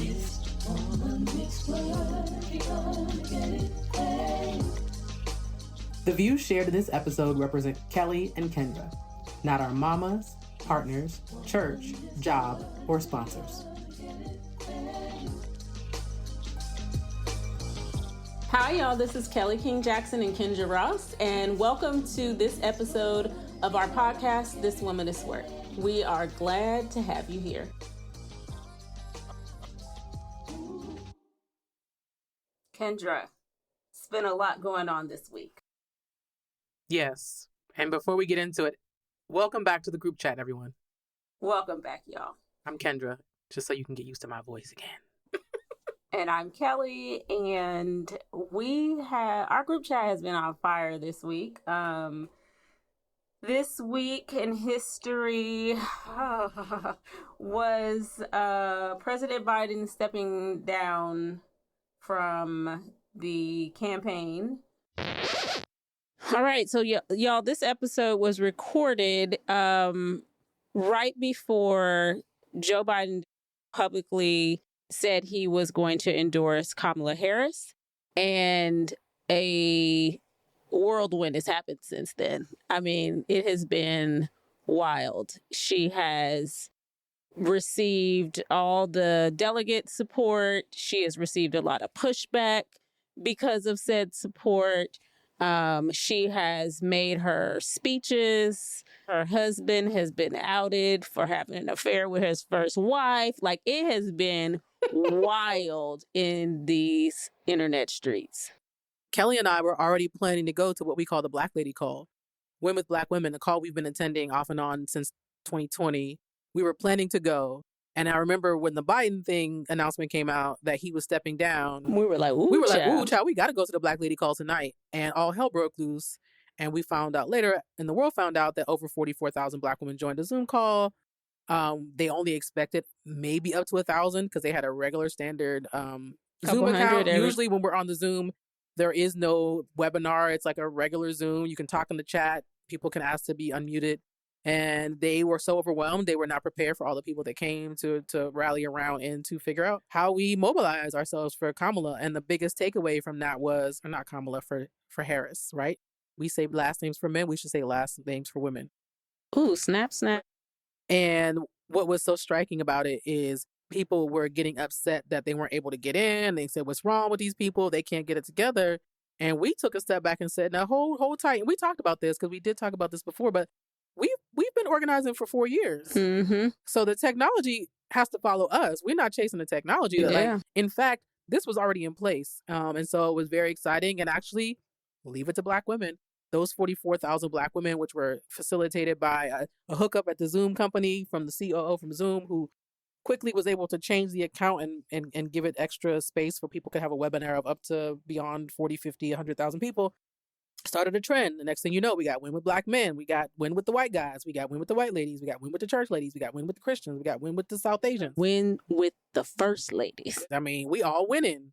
This womanist work, you gonna get it paid. The views shared in this episode represent Kelly and Kendra, not our mamas, partners, church, job, or sponsors. Hi, y'all. This is Kelly King Jackson and Kendra Ross, and welcome to this episode of our podcast, This Womanist Work. We are glad to have you here. Kendra, it's been a lot going on this week. Yes. And before we get into it, welcome back to the group chat, everyone. Welcome back, y'all. I'm Kendra, just so you can get used to my voice again. And I'm Kelly, and our group chat has been on fire this week. This week in history was President Biden stepping down from the campaign. All right, so y'all, this episode was recorded right before Joe Biden publicly said he was going to endorse Kamala Harris, and a whirlwind has happened since then. I mean, it has been wild. She has received all the delegate support. She has received a lot of pushback because of said support. She has made her speeches. Her husband has been outed for having an affair with his first wife. Like, it has been wild in these internet streets. Kelly and I were already planning to go to what we call the Black Lady Call. Win with Black Women, the call we've been attending off and on since 2020. We were planning to go. And I remember when the Biden thing announcement came out that he was stepping down. We were like, ooh, child, we got to go to the Black Lady Call tonight. And all hell broke loose. And we found out later, and the world found out that over 44,000 Black women joined the Zoom call. They only expected maybe up to 1,000 because they had a regular standard Zoom account. Usually when we're on the Zoom, there is no webinar. It's like a regular Zoom. You can talk in the chat. People can ask to be unmuted. And they were so overwhelmed, they were not prepared for all the people that came to rally around and to figure out how we mobilize ourselves for Kamala. And the biggest takeaway from that was, or not Kamala, for Harris, right? We say last names for men. We should say last names for women. Ooh, snap, snap. And what was so striking about it is people were getting upset that they weren't able to get in. They said, what's wrong with these people? They can't get it together. And we took a step back and said, now hold tight. And we talked about this because we did talk about this before, but we've been organizing for 4 years. Mm-hmm. So the technology has to follow us. We're not chasing the technology. Yeah. Like, in fact, this was already in place. And so it was very exciting. And actually, leave it to Black women. Those 44,000 Black women, which were facilitated by a hookup at the Zoom company from the COO from Zoom, who quickly was able to change the account and give it extra space for people could have a webinar of up to beyond 40, 50, 100,000 people. Started a trend. The next thing you know, we got Win with Black men. We got Win with the white guys. We got Win with the white ladies. We got Win with the church ladies. We got Win with the Christians. We got Win with the South Asians. Win with the first ladies. I mean, we all winning.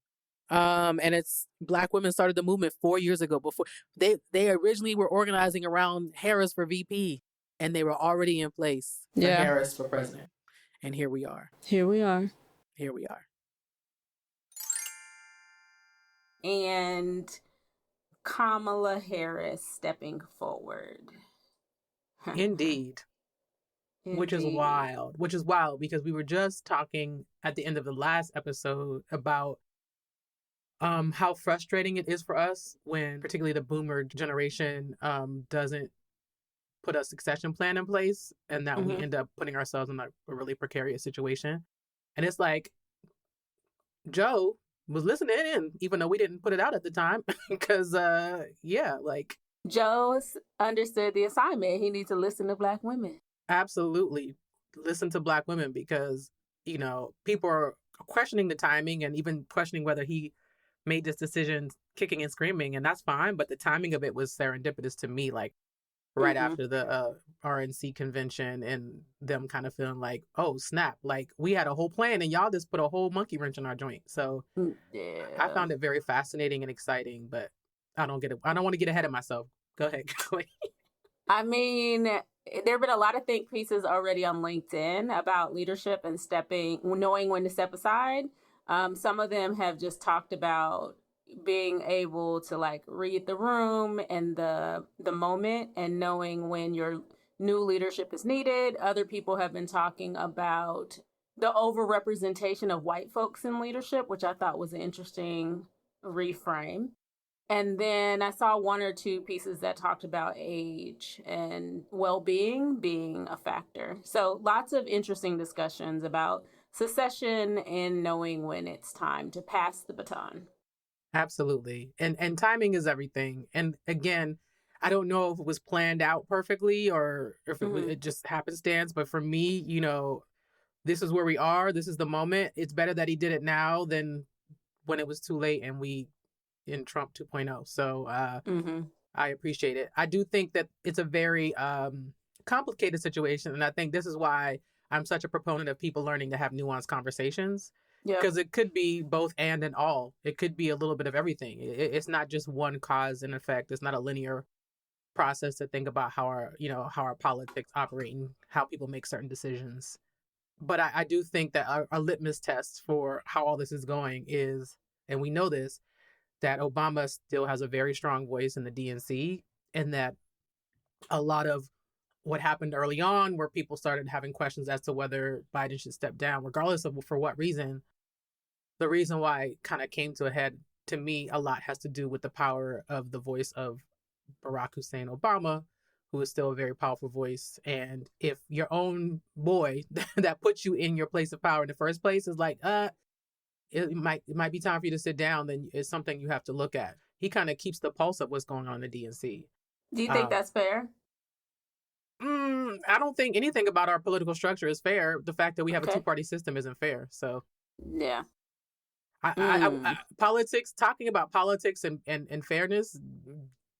And it's Black women started the movement 4 years ago. Before they originally were organizing around Harris for VP, and they were already in place for Harris for president. And here we are. Here we are. And Kamala Harris stepping forward. Indeed. Which is wild because we were just talking at the end of the last episode about how frustrating it is for us when particularly the boomer generation doesn't put a succession plan in place, and that we end up putting ourselves in a really precarious situation. And it's like, Joe was listening in, even though we didn't put it out at the time, because, Joe understood the assignment. He needs to listen to Black women. Absolutely. Listen to Black women because, people are questioning the timing and even questioning whether he made this decision kicking and screaming, and that's fine. But the timing of it was serendipitous to me, like right after the RNC convention and them kind of feeling like, oh, snap, like we had a whole plan and y'all just put a whole monkey wrench in our joint. So I found it very fascinating and exciting, but I don't want to get ahead of myself. Go ahead. I mean, there have been a lot of think pieces already on LinkedIn about leadership and knowing when to step aside. Some of them have just talked about being able to like read the room and the moment and knowing when your new leadership is needed. Other people have been talking about the overrepresentation of white folks in leadership, which I thought was an interesting reframe. And then I saw one or two pieces that talked about age and well-being being a factor. So lots of interesting discussions about succession and knowing when it's time to pass the baton. Absolutely. And timing is everything. And again, I don't know if it was planned out perfectly or if it just happenstance. But for me, you know, this is where we are. This is the moment. It's better that he did it now than when it was too late and we in Trump 2.0. So I appreciate it. I do think that it's a very complicated situation. And I think this is why I'm such a proponent of people learning to have nuanced conversations. Because it could be both and all. It could be a little bit of everything. It's not just one cause and effect. It's not a linear process to think about how our politics operate and how people make certain decisions. But I do think that our litmus test for how all this is going is, and we know this, that Obama still has a very strong voice in the DNC, and that a lot of what happened early on, where people started having questions as to whether Biden should step down, regardless of for what reason, the reason why it kind of came to a head, to me, a lot has to do with the power of the voice of Barack Hussein Obama, who is still a very powerful voice. And if your own boy that put you in your place of power in the first place is like, it might be time for you to sit down, then it's something you have to look at. He kind of keeps the pulse of what's going on in the DNC. Do you think that's fair? I don't think anything about our political structure is fair. The fact that we have a two-party system isn't fair. So yeah, politics, talking about politics and fairness,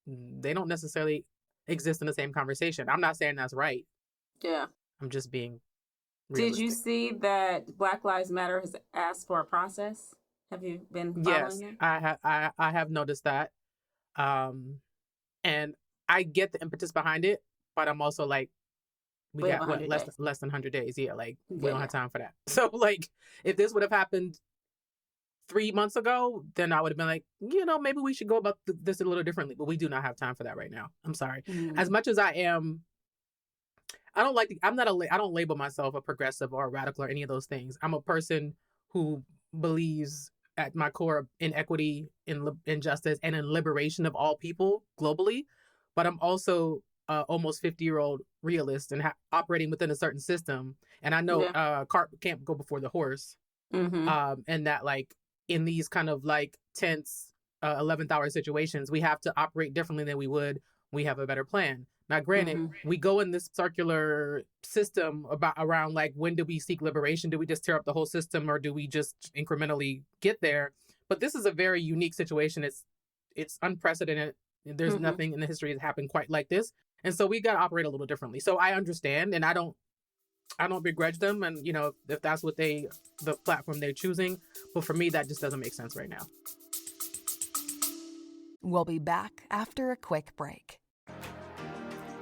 they don't necessarily exist in the same conversation. I'm not saying that's right. Yeah, I'm just being realistic. Did you see that Black Lives Matter has asked for a process? Have you been following that? I have noticed that. And I get the impetus behind it, but I'm also like, we got less than 100 days. Yeah, like we don't have time for that. So like, if this would have happened 3 months ago, then I would have been like, maybe we should go about this a little differently. But we do not have time for that right now. I'm sorry. As much as I don't label myself a progressive or a radical or any of those things. I'm a person who believes at my core in equity, in justice, and in liberation of all people globally. But I'm also almost 50-year-old realist and operating within a certain system. And I know cart can't go before the horse. And that like in these kind of like tense 11th hour situations, we have to operate differently than we would. We have a better plan. Now, granted, we go in this circular system around like, when do we seek liberation? Do we just tear up the whole system, or do we just incrementally get there? But this is a very unique situation. It's unprecedented. There's nothing in the history that's happened quite like this. And so we got to operate a little differently. So I understand, and I don't begrudge them. And, if that's what the platform they're choosing. But for me, that just doesn't make sense right now. We'll be back after a quick break.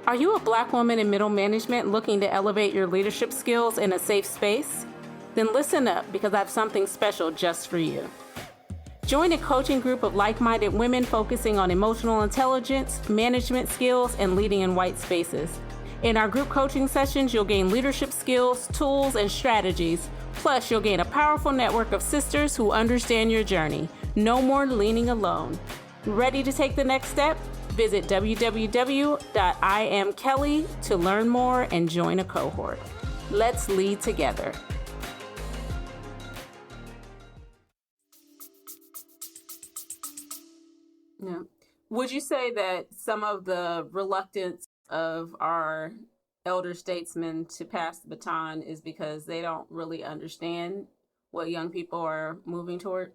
Are you a Black woman in middle management looking to elevate your leadership skills in a safe space? Then listen up, because I have something special just for you. Join a coaching group of like-minded women focusing on emotional intelligence, management skills, and leading in white spaces. In our group coaching sessions, you'll gain leadership skills, tools, and strategies. Plus, you'll gain a powerful network of sisters who understand your journey. No more leaning alone. Ready to take the next step? Visit www.iamkelly to learn more and join a cohort. Let's lead together. Yeah. Would you say that some of the reluctance of our elder statesmen to pass the baton is because they don't really understand what young people are moving toward?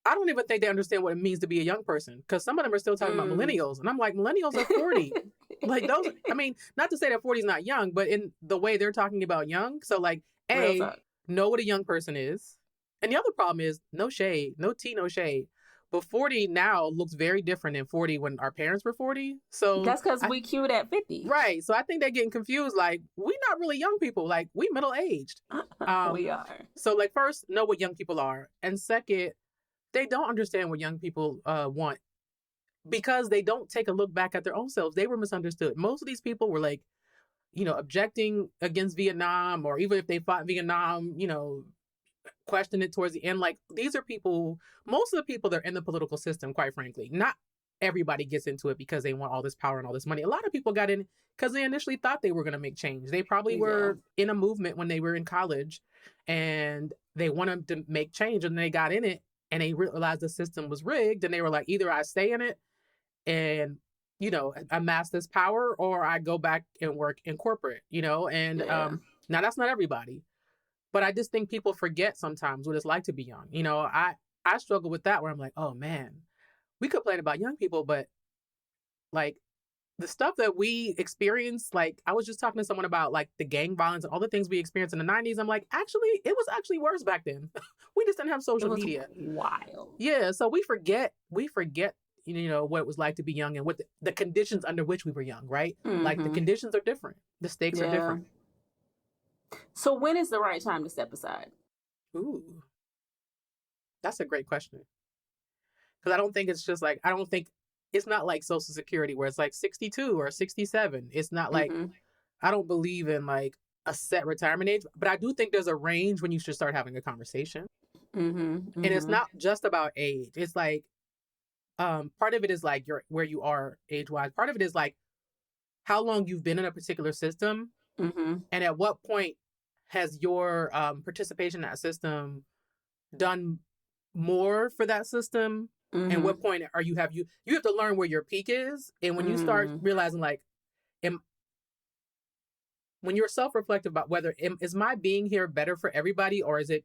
I don't even think they understand what it means to be a young person, because some of them are still talking about millennials. And I'm like, millennials are 40. Like those, not to say that 40 is not young, but in the way they're talking about young. So like, know what a young person is. And the other problem is no shade, no tea, no shade. But 40 now looks very different than 40 when our parents were 40. So that's because we queued at 50. Right. So I think they're getting confused. Like, we not really young people. Like, we middle-aged. We are. So, like, first, know what young people are. And second, they don't understand what young people want because they don't take a look back at their own selves. They were misunderstood. Most of these people were like, objecting against Vietnam, or even if they fought Vietnam, question it towards the end. Like, these are people, most of the people that are in the political system, quite frankly, not everybody gets into it because they want all this power and all this money. A lot of people got in because they initially thought they were going to make change. They probably were in a movement when they were in college and they wanted to make change, and they got in it and they realized the system was rigged, and they were like, either I stay in it and amass this power, or I go back and work in corporate, and now that's not everybody. But I just think people forget sometimes what it's like to be young. I struggle with that, where I'm like, oh man, we complain about young people, but like the stuff that we experience, like I was just talking to someone about like the gang violence and all the things we experienced in the 90s. I'm like, actually, it was actually worse back then. We just didn't have social media. Wild. Yeah. So we forget, what it was like to be young and what the conditions under which we were young, right? Mm-hmm. Like the conditions are different. The stakes are different. So when is the right time to step aside? Ooh, that's a great question. Because I don't think it's just like, it's not like Social Security where it's like 62 or 67. It's not like, I don't believe in like a set retirement age, but I do think there's a range when you should start having a conversation. And it's not just about age. It's like, part of it is like where you are age-wise. Part of it is like how long you've been in a particular system, and at what point has your participation in that system done more for that system, and what point are you have to learn where your peak is, and when you start realizing like, when you're self-reflective about whether is my being here better for everybody, or is it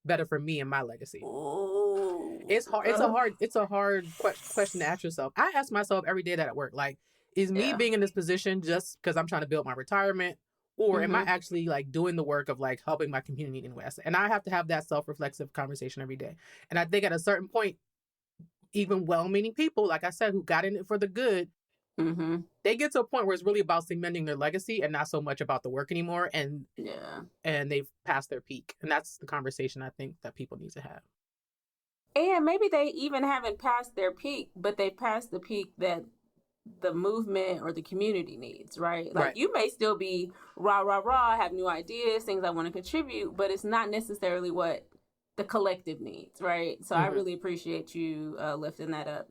better for me and my legacy? It's hard. It's a hard question to ask yourself. I ask myself every day that at work, like, is me being in this position just because I'm trying to build my retirement, or am I actually like doing the work of like helping my community in West? And I have to have that self-reflexive conversation every day. And I think at a certain point, even well-meaning people, like I said, who got in it for the good, they get to a point where it's really about cementing their legacy and not so much about the work anymore. And they've passed their peak. And that's the conversation I think that people need to have. And maybe they even haven't passed their peak, but they passed the peak that the movement or the community needs, right? Like you may still be rah, rah, rah, have new ideas, things I want to contribute, but it's not necessarily what the collective needs, right? So I really appreciate you lifting that up.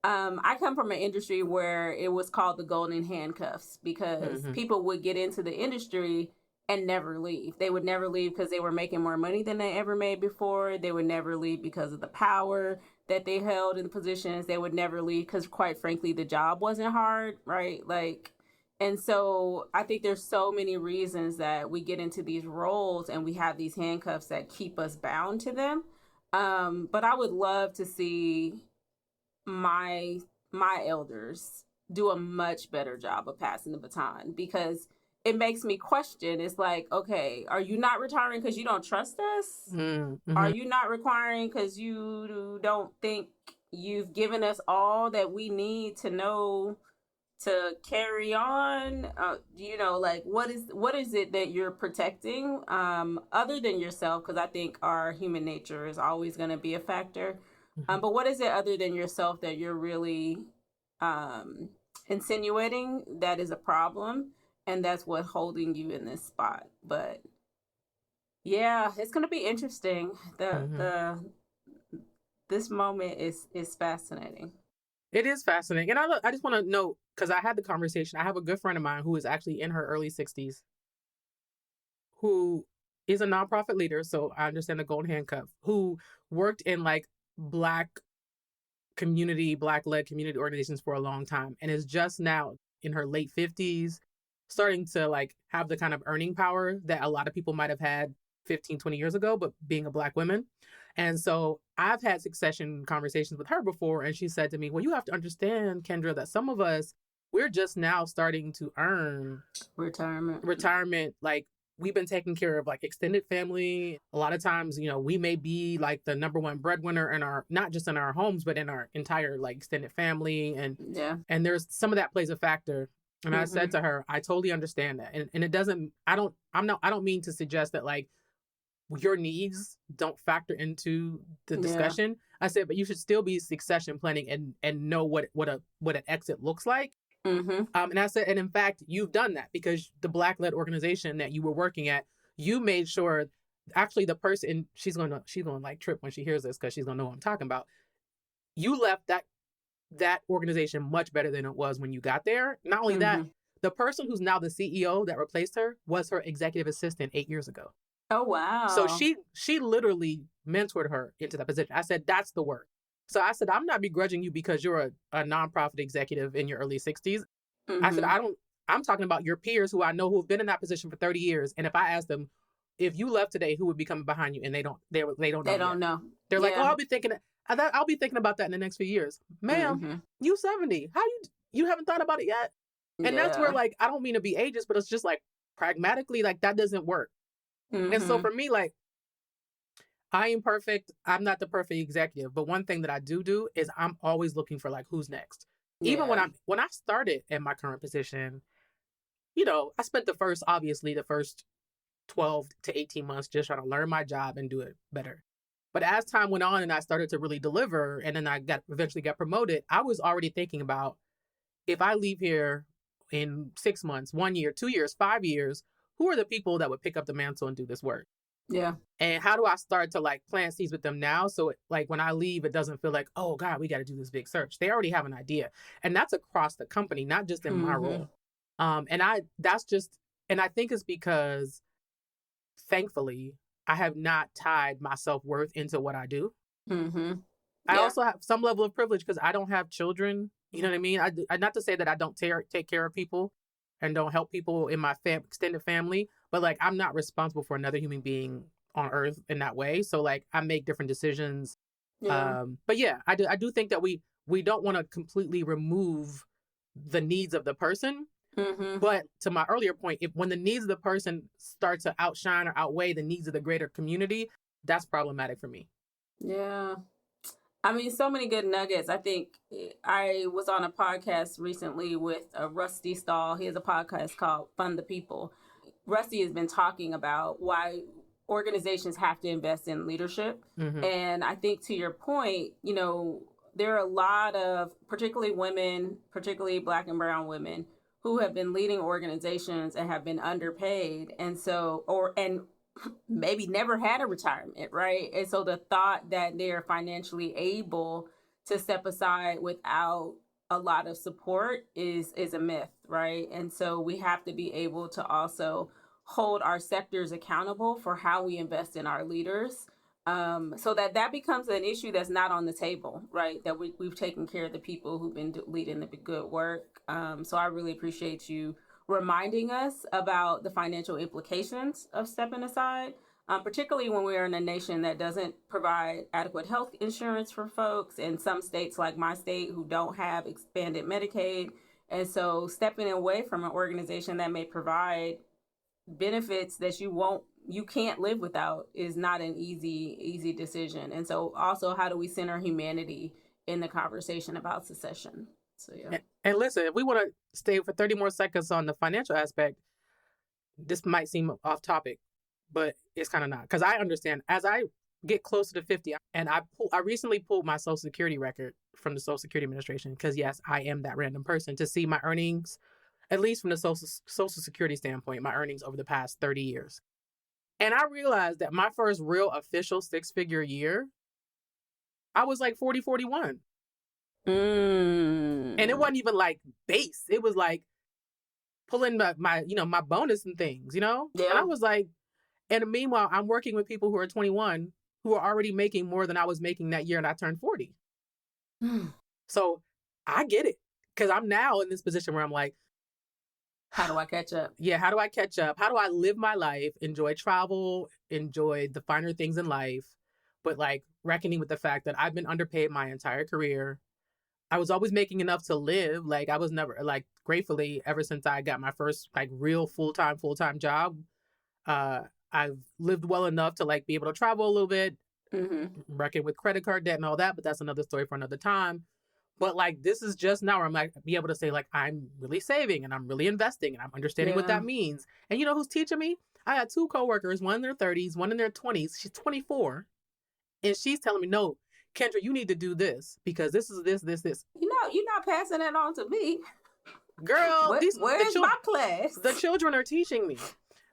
I come from an industry where it was called the golden handcuffs, because people would get into the industry and never leave. They would never leave because they were making more money than they ever made before. They would never leave because of the power that they held in the positions. They would never leave because, quite frankly, the job wasn't hard, right? Like, and so I think there's so many reasons that we get into these roles and we have these handcuffs that keep us bound to them. But I would love to see my elders do a much better job of passing the baton, because it makes me question. It's like, okay, are you not retiring because you don't trust us? Are you not retiring because you don't think you've given us all that we need to know to carry on? Like what is it that you're protecting other than yourself? Because I think our human nature is always going to be a factor. But what is it other than yourself that you're really insinuating that is a problem? And that's what's holding you in this spot. But yeah, it's going to be interesting. This moment is fascinating. It is fascinating. And I just want to note, because I had the conversation, I have a good friend of mine who is actually in her early 60s, who is a nonprofit leader. So I understand the golden handcuff, who worked in like Black led community organizations for a long time, and is just now in her late 50s, starting to like have the kind of earning power that a lot of people might have had 15, 20 years ago, but being a Black woman. And so I've had succession conversations with her before, and she said to me, well, you have to understand, Kendra, that some of us, we're just now starting to earn retirement like we've been taking care of like extended family. A lot of times, we may be like the number one breadwinner in our, not just in our homes, but in our entire like extended family. Yeah. And there's some of that plays a factor. And I Mm-hmm. said to her, I totally understand that. And it doesn't, I don't mean to suggest that like your needs don't factor into the Yeah. discussion. I said, but you should still be succession planning and know what an exit looks like. Mm-hmm. And I said, and in fact, you've done that because the Black-led organization that you were working at, you made sure, actually the person, she's going to like trip when she hears this because she's going to know what I'm talking about. You left that organization much better than it was when you got there. Not only that, the person who's now the CEO that replaced her was her executive assistant 8 years ago. Oh, wow. So she literally mentored her into that position. I said, that's the work. So I said, I'm not begrudging you because you're a nonprofit executive in your early 60s. Mm-hmm. I said, I'm talking about your peers who I know who've been in that position for 30 years. And if I ask them, if you left today, who would be coming behind you? And they don't know. They don't know. They're like, oh, I'll be thinking about that in the next few years. Ma'am, you 70. How you haven't thought about it yet? And that's where, like, I don't mean to be ageist, but it's just like pragmatically, like that doesn't work. Mm-hmm. And so for me, like, I am perfect. I'm not the perfect executive, but one thing that I do is I'm always looking for like who's next. Even when I started in my current position, I spent the first 12 to 18 months just trying to learn my job and do it better. But as time went on and I started to really deliver, and then I eventually got promoted, I was already thinking about, if I leave here in 6 months, 1 year, 2 years, 5 years, who are the people that would pick up the mantle and do this work? Yeah. And how do I start to like plant seeds with them now? So like when I leave, it doesn't feel like, oh God, we got to do this big search. They already have an idea. And that's across the company, not just in my role. And I think it's because thankfully I have not tied my self-worth into what I do. Mm-hmm. I also have some level of privilege because I don't have children. You know what I mean? I not to say that I don't take care of people and don't help people in my extended family, but like I'm not responsible for another human being on earth in that way. So like I make different decisions. Yeah. But yeah, I do think that we don't want to completely remove the needs of the person. Mm-hmm. But to my earlier point, when the needs of the person start to outshine or outweigh the needs of the greater community, that's problematic for me. Yeah. I mean, so many good nuggets. I think I was on a podcast recently with Rusty Stahl. He has a podcast called Fund the People. Rusty has been talking about why organizations have to invest in leadership. Mm-hmm. And I think to your point, there are a lot of, particularly women, particularly Black and brown women, who have been leading organizations and have been underpaid. And maybe never had a retirement, right? And so the thought that they're financially able to step aside without a lot of support is a myth, right? And so we have to be able to also hold our sectors accountable for how we invest in our leaders, so that becomes an issue that's not on the table, right? That we've taken care of the people who've been leading the good work. So I really appreciate you reminding us about the financial implications of stepping aside, particularly when we're in a nation that doesn't provide adequate health insurance for folks, and some states like my state who don't have expanded Medicaid. And so stepping away from an organization that may provide benefits that you can't live without is not an easy decision. And so also, how do we center humanity in the conversation about secession? So yeah. And listen, if we want to stay for 30 more seconds on the financial aspect, this might seem off topic, but it's kind of not, because I understand as I get closer to 50, and I recently pulled my Social Security record from the Social Security Administration, because yes, I am that random person, to see my earnings, at least from the Social Security standpoint, my earnings over the past 30 years. And I realized that my first real official 6-figure year, I was like 40, 41. And it wasn't even like base. It was like pulling my bonus and things, Yeah. And I was like, and meanwhile, I'm working with people who are 21 who are already making more than I was making that year, and I turned 40. So I get it, because I'm now in this position where I'm like, how do I catch up? Yeah, how do I catch up? How do I live my life, enjoy travel, enjoy the finer things in life, but like reckoning with the fact that I've been underpaid my entire career. I was always making enough to live. Like I was never, like, gratefully, ever since I got my first like real full-time job, I've lived well enough to like be able to travel a little bit, reckon with credit card debt and all that, but that's another story for another time. But like, this is just now where I'm like, be able to say like, I'm really saving and I'm really investing and I'm understanding what that means. And you know who's teaching me? I had 2 coworkers, one in their 30s, one in their 20s. She's 24. And she's telling me, no, Kendra, you need to do this because this is this. You know, you're not passing that on to me. Girl, where's my class? The children are teaching me.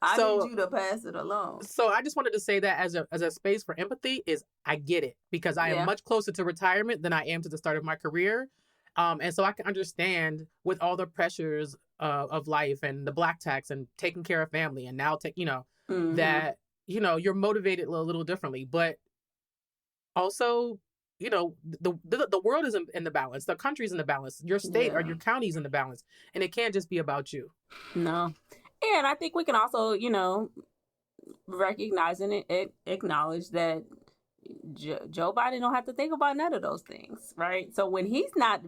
I need you to pass it along. So I just wanted to say that as a space for empathy is I get it because I am much closer to retirement than I am to the start of my career. And so I can understand with all the pressures of life and the black tax and taking care of family and now that, you're motivated a little differently. But also, the world is in the balance. The country's in the balance. Your state or your county's in the balance. And it can't just be about you. No. And I think we can also, recognize and acknowledge that Joe Biden don't have to think about none of those things, right? So when he's not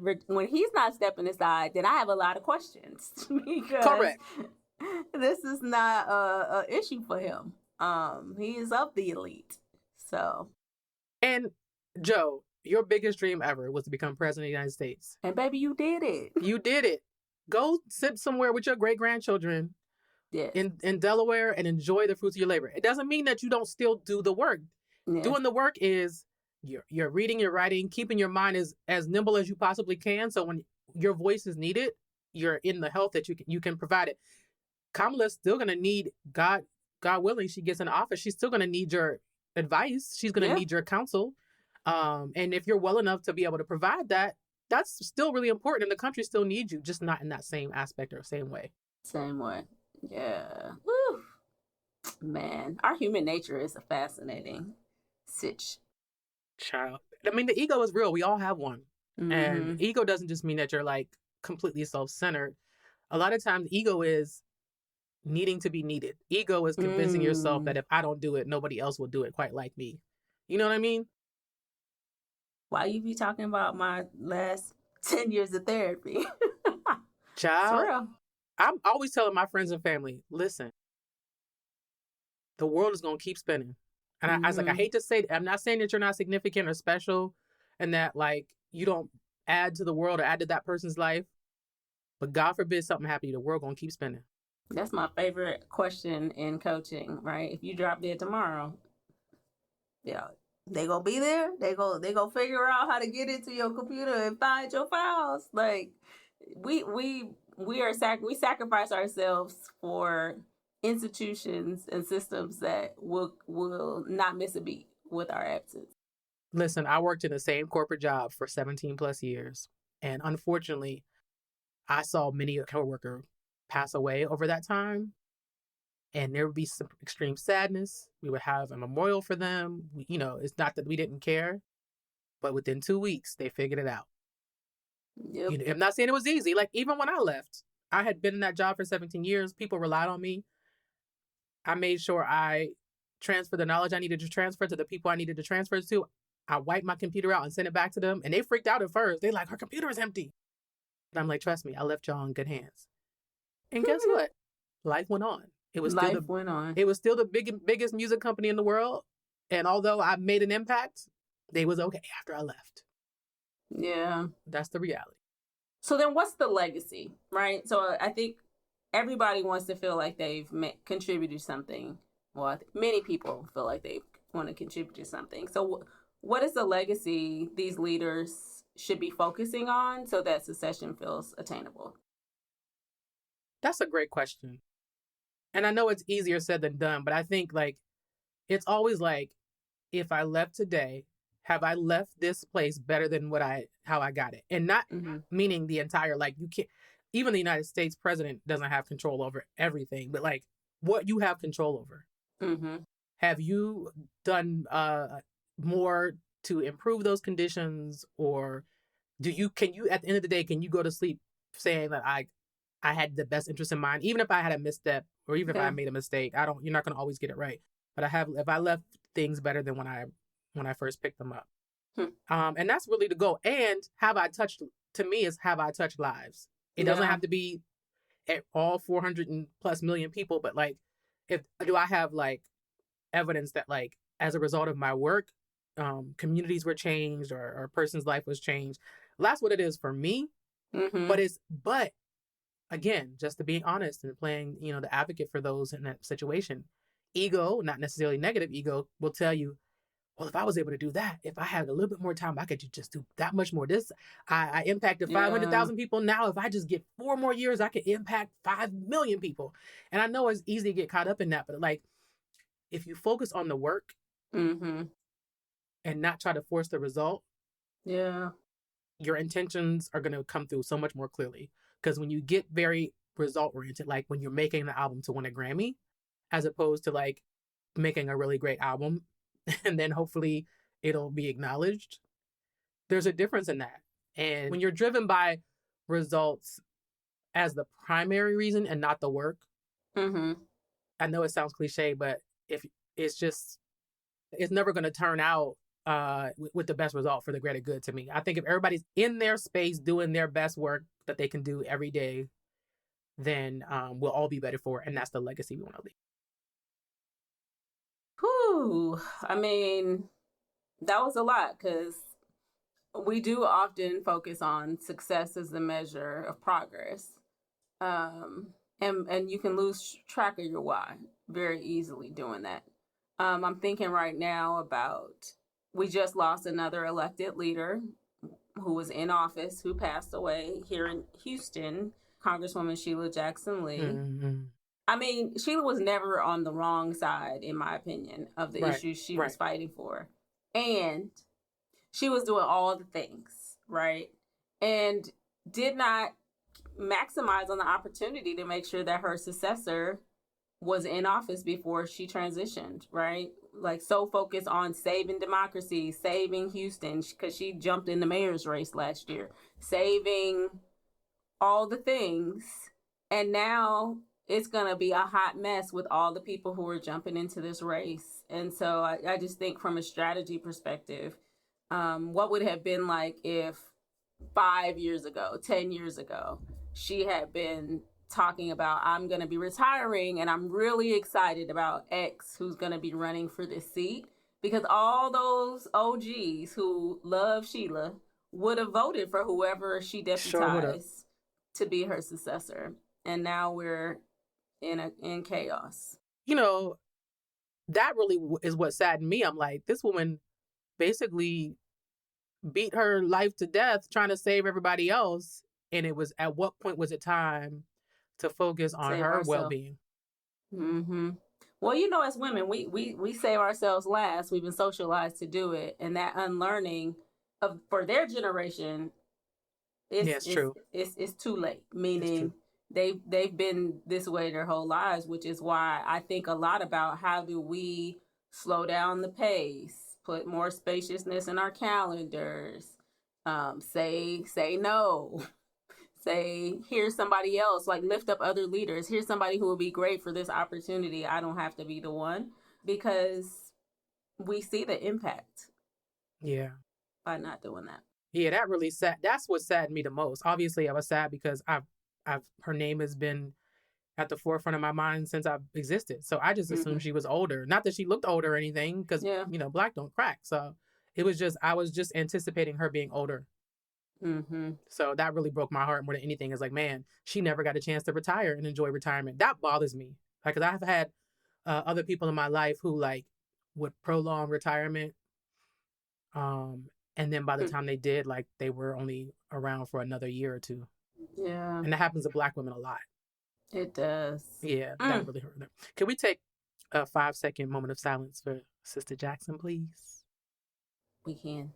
stepping aside, then I have a lot of questions because correct. This is not a issue for him. He is of the elite, so. And Joe, your biggest dream ever was to become president of the United States, and baby, you did it. You did it. Go sit somewhere with your great grandchildren. Yes. In Delaware and enjoy the fruits of your labor. It doesn't mean that you don't still do the work. Yeah. Doing the work is you're reading, you're writing, keeping your mind as nimble as you possibly can. So when your voice is needed, you're in the health that you can provide it. Kamala's still going to need, God willing, she gets in office, she's still going to need your advice. She's going to need your counsel. And if you're well enough to be able to provide that, that's still really important. And the country still needs you, just not in that same aspect or same way. Same way. Yeah. Woo. Man, our human nature is a fascinating sitch. Child. I mean, the ego is real. We all have one. And ego doesn't just mean that you're like completely self-centered. A lot of times ego is needing to be needed. Ego is convincing yourself that if I don't do it, nobody else will do it quite like me. You know what I mean? Why you be talking about my last 10 years of therapy? Child. For real. I'm always telling my friends and family, listen, the world is going to keep spinning. And I was like, I hate to say, I'm not saying that you're not significant or special and that like you don't add to the world or add to that person's life. But God forbid something happen to you, the world going to keep spinning. That's my favorite question in coaching, right? If you drop dead tomorrow, they going to be there. They go figure out how to get into your computer and find your files. Like we sacrifice ourselves for institutions and systems that will not miss a beat with our absence. Listen, I worked in the same corporate job for 17 plus years. And unfortunately, I saw many a coworker pass away over that time. And there would be some extreme sadness. We would have a memorial for them. It's not that we didn't care. But within 2 weeks, they figured it out. Yep. I'm not saying it was easy. Like, even when I left, I had been in that job for 17 years. People relied on me. I made sure I transferred the knowledge I needed to transfer to the people I needed to transfer to. I wiped my computer out and sent it back to them. And they freaked out at first. They're like, her computer is empty. But I'm like, trust me, I left y'all in good hands. And guess what? Life went on. It was still the biggest music company in the world. And although I made an impact, they was okay after I left. Yeah. That's the reality. So then what's the legacy, right? So I think everybody wants to feel like they've contributed something. Well, many people feel like they want to contribute to something. So what is the legacy these leaders should be focusing on so that succession feels attainable? That's a great question. And I know it's easier said than done, but I think like it's always like, if I left today, have I left this place better than how I got it? And not meaning the entire, like, you can't, even the United States president doesn't have control over everything, but like what you have control over. Have you done more to improve those conditions? Or can you at the end of the day, can you go to sleep saying that I had the best interest in mind, even if I had a misstep or even if I made a mistake? You're not going to always get it right. But if I left things better than when I first picked them up. And that's really the goal. And have I touched lives? It doesn't have to be at all 400 and plus million people, but like do I have like evidence that like as a result of my work, communities were changed or a person's life was changed. That's what it is for me. Mm-hmm. But again, just to be honest and playing, the advocate for those in that situation, ego, not necessarily negative ego, will tell you, well, if I was able to do that, if I had a little bit more time, I could just do that much more. I impacted 500,000 people. Now, if I just get 4 more years, I could impact 5 million people. And I know it's easy to get caught up in that, but like, if you focus on the work Mm-hmm. and not try to force the result, Yeah. your intentions are going to come through so much more clearly. Because when you get very result oriented, like when you're making an album to win a Grammy, as opposed to like making a really great album and then hopefully it'll be acknowledged, there's a difference in that. And when you're driven by results as the primary reason and not the work, Mm-hmm. I know it sounds cliche, but if it's never going to turn out with the best result for the greater good to me. I think if everybody's in their space doing their best work that they can do every day, then we'll all be better for it. And that's the legacy we want to leave. Whew. I mean, that was a lot because we do often focus on success as the measure of progress. And you can lose track of your why very easily doing that. I'm thinking right now about, we just lost another elected leader who was in office, who passed away here in Houston, Congresswoman Sheila Jackson Lee. Mm-hmm. I mean, Sheila was never on the wrong side, in my opinion, of the issues she was fighting for. And she was doing all the things, right? And did not maximize on the opportunity to make sure that her successor was in office before she transitioned, right? Like, so focused on saving democracy, saving Houston, because she jumped in the mayor's race last year, saving all the things. And now it's going to be a hot mess with all the people who are jumping into this race. And so I just think from a strategy perspective, what would have been like if 5 years ago, 10 years ago, she had been talking about, I'm going to be retiring and I'm really excited about X who's going to be running for this seat, because all those OGs who love Sheila would have voted for whoever she deputized to be her successor. And now we're in chaos. That really is what saddened me. I'm like, this woman basically beat her life to death trying to save everybody else. And it was, at what point was it time to focus on her well-being? Mm-hmm. Well, as women, we save ourselves last. We've been socialized to do it. And that unlearning for their generation, it's true. It's too late. Meaning they've been this way their whole lives, which is why I think a lot about how do we slow down the pace, put more spaciousness in our calendars, say no. Say, here's somebody else, like lift up other leaders. Here's somebody who will be great for this opportunity. I don't have to be the one, because we see the impact. Yeah. By not doing that. Yeah, that really sad. That's what saddened me the most. Obviously, I was sad because her name has been at the forefront of my mind since I've existed. So I just assumed she was older. Not that she looked older or anything, because, Black don't crack. So it was just, I was just anticipating her being older. Mm-hmm. So that really broke my heart more than anything. It's like, man, she never got a chance to retire and enjoy retirement. That bothers me. Like, because I've had other people in my life who like would prolong retirement. And then by the time they did, like, they were only around for another year or two. Yeah. And that happens to Black women a lot. It does. Yeah, that really hurt them. Can we take a 5-second moment of silence for Sister Jackson, please? We can.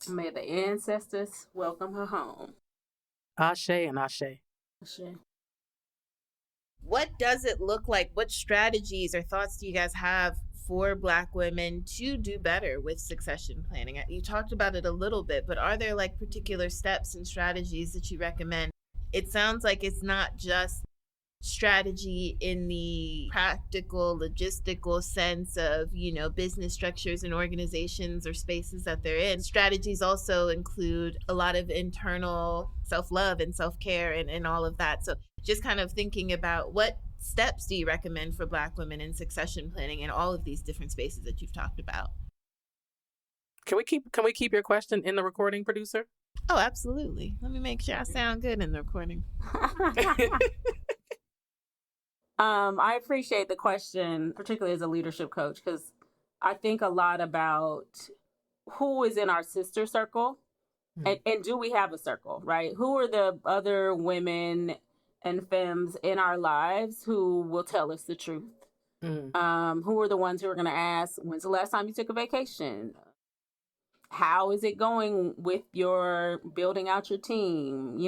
May the ancestors welcome her home. Ashe and Ashe. Ashe. What does it look like? What strategies or thoughts do you guys have for Black women to do better with succession planning? You talked about it a little bit, but are there like particular steps and strategies that you recommend? It sounds like it's not just strategy in the practical, logistical sense of, business structures and organizations or spaces that they're in. Strategies also include a lot of internal self-love and self-care and all of that. So just kind of thinking about what steps do you recommend for Black women in succession planning in all of these different spaces that you've talked about? Can we keep your question in the recording, producer? Oh, absolutely. Let me make sure I sound good in the recording. I appreciate the question, particularly as a leadership coach, because I think a lot about who is in our sister circle and do we have a circle, right? Who are the other women and femmes in our lives who will tell us the truth? Who are the ones who are going to ask, when's the last time you took a vacation? How is it going with your building out your team?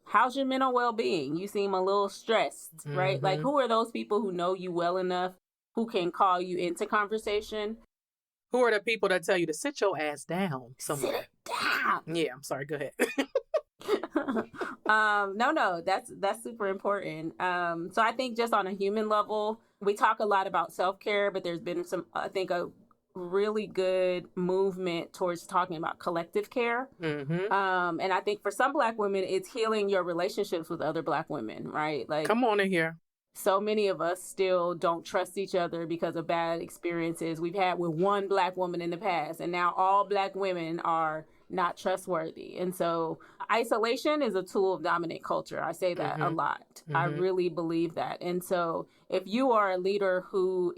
How's your mental well-being? You seem a little stressed, right? Like, who are those people who know you well enough, who can call you into conversation? Who are the people that tell you to sit your ass down somewhere? Sit down. Yeah, I'm sorry. Go ahead. No, that's super important. So I think just on a human level, we talk a lot about self-care, but there's been a really good movement towards talking about collective care. And I think for some Black women, it's healing your relationships with other Black women, right? Like, come on in here. So many of us still don't trust each other because of bad experiences we've had with one Black woman in the past. And now all Black women are not trustworthy. And so isolation is a tool of dominant culture. I say that a lot. I really believe that. And so if you are a leader who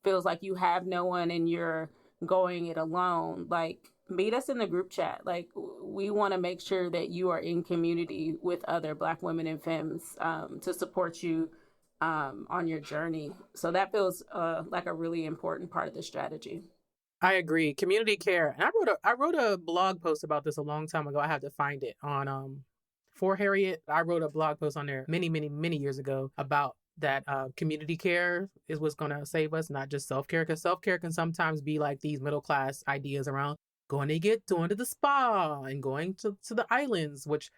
feels like you have no one and you're going it alone, like, meet us in the group chat. Like, we want to make sure that you are in community with other Black women and femmes to support you on your journey. So that feels like a really important part of the strategy. I agree. Community care. And I wrote a blog post about this a long time ago. I had to find it on For Harriet. I wrote a blog post on there many, many, many years ago about that community care is what's going to save us, not just self-care, because self-care can sometimes be like these middle-class ideas around going to the spa and going to the islands, which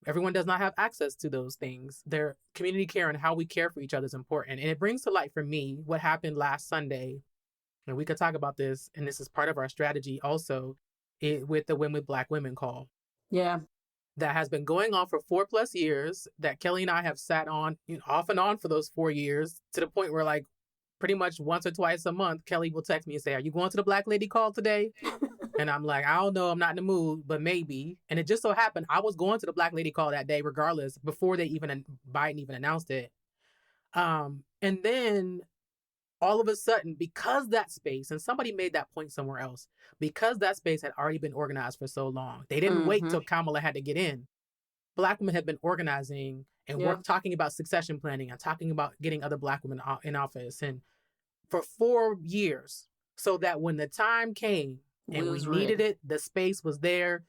everyone does not have access to those things. Their community care and how we care for each other is important. And it brings to light for me what happened last Sunday. And we could talk about this, and this is part of our strategy also, with the Win with Black Women call. Yeah. That has been going on for 4+ years, that Kelly and I have sat on off and on for those 4 years, to the point where, like, pretty much once or twice a month, Kelly will text me and say, "Are you going to the Black Lady call today?" And I'm like, "I don't know. I'm not in the mood, but maybe." And it just so happened I was going to the Black Lady call that day regardless, before Biden even announced it. And then all of a sudden, because that space, and somebody made that point somewhere else, because that space had already been organized for so long, they didn't wait till Kamala had to get in. Black women have been organizing and talking about succession planning and talking about getting other Black women in office, and for 4 years, so that when the time came and we needed it, the space was there,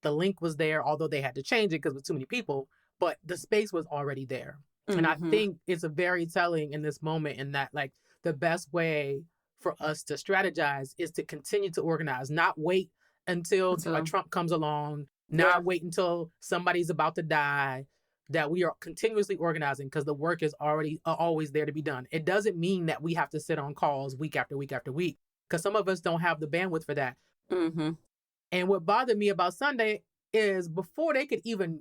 the link was there, although they had to change it because with too many people, but the space was already there. And I think it's a very telling in this moment, in that, like, the best way for us to strategize is to continue to organize, not wait until Trump comes along, not wait until somebody's about to die, that we are continuously organizing, because the work is always there to be done. It doesn't mean that we have to sit on calls week after week after week, because some of us don't have the bandwidth for that. And what bothered me about Sunday is, before they could even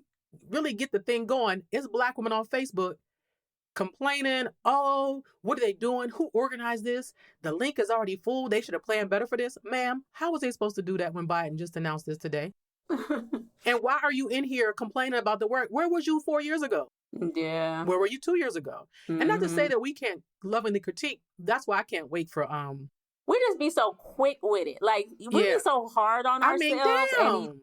really get the thing going, it's Black women on Facebook complaining, "Oh, what are they doing? Who organized this? The link is already full. They should have planned better for this." Ma'am, how was they supposed to do that when Biden just announced this today? And why are you in here complaining about the work? Where was you 4 years ago? Yeah. Where were you 2 years ago? And not to say that we can't lovingly critique. That's why I can't wait for we just be so quick with it. Like, we be so hard on ourselves.